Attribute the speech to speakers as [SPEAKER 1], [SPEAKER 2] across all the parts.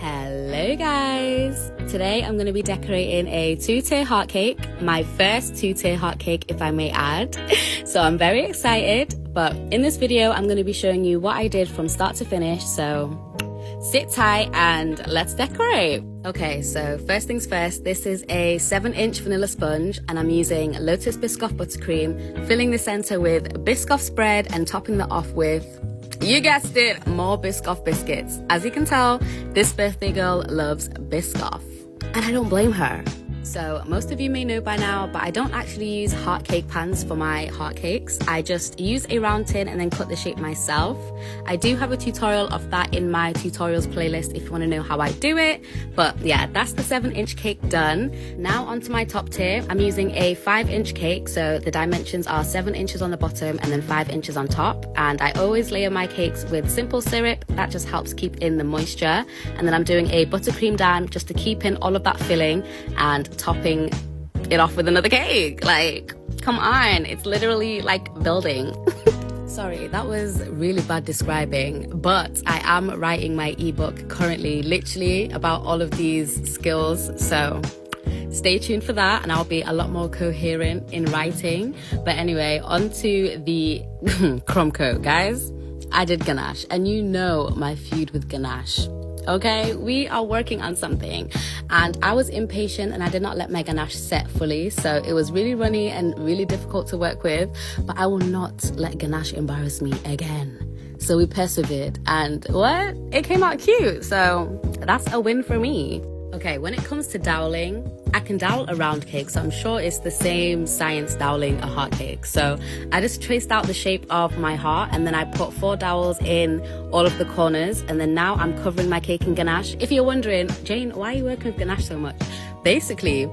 [SPEAKER 1] Hello guys! Today I'm going to be decorating a two-tier heart cake, my first two-tier heart cake if I may add. So I'm very excited, but in this video I'm going to be showing you what I did from start to finish, so sit tight and let's decorate. Okay, so first things first, this is a 7-inch vanilla sponge and I'm using Lotus Biscoff buttercream, filling the center with Biscoff spread and topping that off with, you guessed it, more Biscoff biscuits. As you can tell, this birthday girl loves Biscoff, and I don't blame her. So most of you may know by now, but I don't actually use heart cake pans for my heart cakes. I just use a round tin and then cut the shape myself. I do have a tutorial of that in my tutorials playlist if you want to know how I do it. But yeah, that's the 7-inch cake done. Now onto my top tier. I'm using a 5-inch cake, so the dimensions are 7 inches on the bottom and then 5 inches on top. And I always layer my cakes with simple syrup. That just helps keep in the moisture. And then I'm doing a buttercream down just to keep in all of that filling and topping it off with another cake. Like, come on, it's literally like building. Sorry, that was really bad describing, but I am writing my ebook currently, literally about all of these skills, so stay tuned for that and I'll be a lot more coherent in writing. But anyway, onto the crumb coat, guys. I did ganache, and you know my feud with ganache. Okay, we are working on something and I was impatient and I did not let my ganache set fully, so it was really runny and really difficult to work with, but I will not let ganache embarrass me again. So we persevered and what? It came out cute, so that's a win for me. Okay, when it comes to doweling, I can dowel a round cake, so I'm sure it's the same science doweling a heart cake. So I just traced out the shape of my heart and then I put 4 dowels in all of the corners, and then now I'm covering my cake in ganache. If you're wondering, Jane, why are you working with ganache so much? Basically,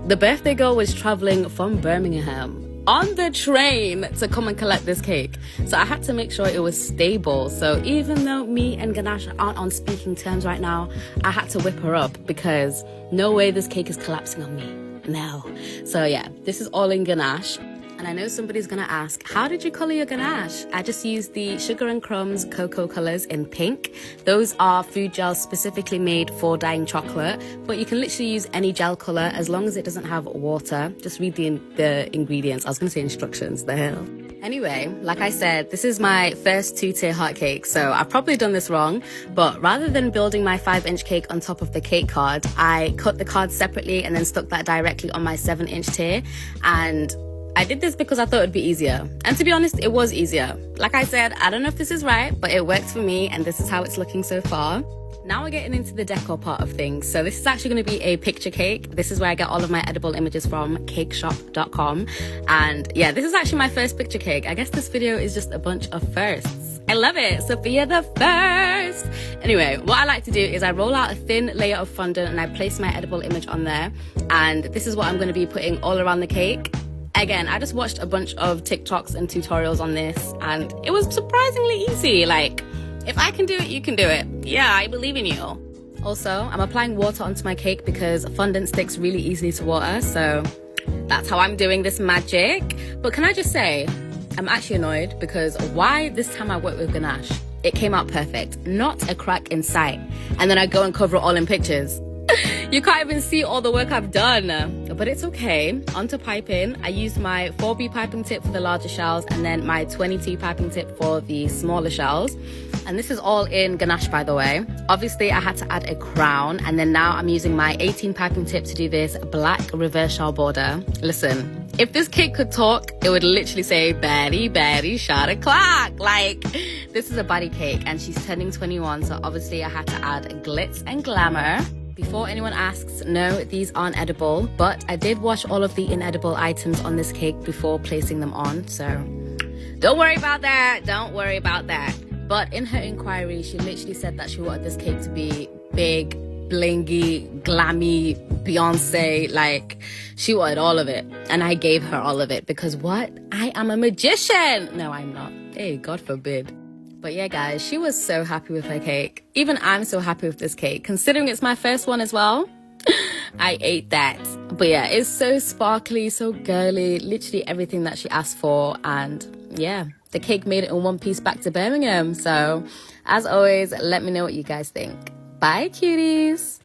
[SPEAKER 1] the birthday girl was traveling from Birmingham on the train to come and collect this cake, so I had to make sure it was stable. So even though me and ganache aren't on speaking terms right now, I had to whip her up because no way this cake is collapsing on me. No. So yeah, this is all in ganache. And I know somebody's gonna ask, how did you color your ganache? I just used the Sugar and Crumbs cocoa colors in pink. Those are food gels specifically made for dyeing chocolate, but you can literally use any gel color as long as it doesn't have water. Just read the ingredients. I was gonna say instructions, the hell. Anyway, like I said, this is my first two-tier heart cake, so I've probably done this wrong, but rather than building my 5-inch cake on top of the cake card, I cut the card separately and then stuck that directly on my 7-inch tier. And I did this because I thought it'd be easier. And to be honest, it was easier. Like I said, I don't know if this is right, but it worked for me and this is how it's looking so far. Now we're getting into the decor part of things. So this is actually going to be a picture cake. This is where I get all of my edible images from, cakeshop.com. And yeah, this is actually my first picture cake. I guess this video is just a bunch of firsts. I love it. Sophia the first. Anyway, what I like to do is I roll out a thin layer of fondant and I place my edible image on there. And this is what I'm going to be putting all around the cake. Again, I just watched a bunch of TikToks and tutorials on this and it was surprisingly easy. Like, if I can do it, you can do it. Yeah, I believe in you. Also, I'm applying water onto my cake because fondant sticks really easily to water, so that's how I'm doing this magic. But can I just say, I'm actually annoyed because why this time I worked with ganache? It came out perfect, not a crack in sight. And then I go and cover it all in pictures. You can't even see all the work I've done, but it's okay. Onto piping. I used my 4B piping tip for the larger shells and then my 22 piping tip for the smaller shells. And this is all in ganache, by the way. Obviously, I had to add a crown, and then now I'm using my 18 piping tip to do this black reverse shell border. Listen, if this cake could talk, it would literally say, Betty, Betty, shot o'clock. Like, this is a body cake and she's turning 21, so obviously I had to add glitz and glamour. Before anyone asks, no, these aren't edible, but I did wash all of the inedible items on this cake before placing them on, so don't worry about that, don't worry about that. But in her inquiry, she literally said that she wanted this cake to be big, blingy, glammy, Beyonce, like she wanted all of it. And I gave her all of it because what? I am a magician. No, I'm not. Hey, God forbid. But yeah, guys, she was so happy with her cake. Even I'm so happy with this cake, considering it's my first one as well. I ate that. But yeah, it's so sparkly, so girly, literally everything that she asked for. And yeah, the cake made it in one piece back to Birmingham. So as always, let me know what you guys think. Bye, cuties.